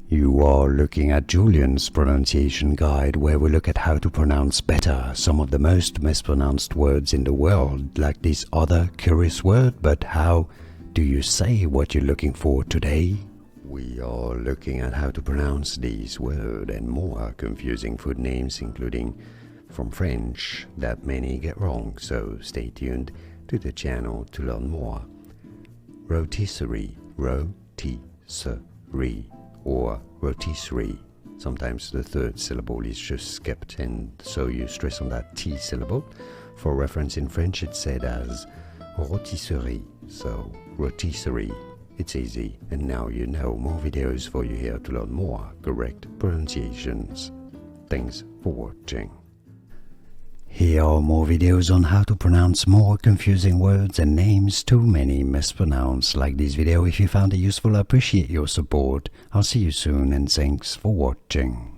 You are looking at Julian's pronunciation guide, where we look at how to pronounce better some of the most mispronounced words in the world, like this other curious word. But how do you say what you're looking for today? We are looking at how to pronounce these words and more confusing food names, including from French, that many get wrong, so stay tuned to the channel to learn more. Rotisserie, rotisserie, or rotisserie. Sometimes the third syllable is just skipped, and so you stress on that T syllable. For reference, in French it's said as rotisserie, so rotisserie. It's easy, and now you know. More videos for you here to learn more correct pronunciations. Thanks for watching. Here are more videos on how to pronounce more confusing words and names too many mispronounced. Like this video if you found it useful. I appreciate your support. I'll see you soon, and thanks for watching.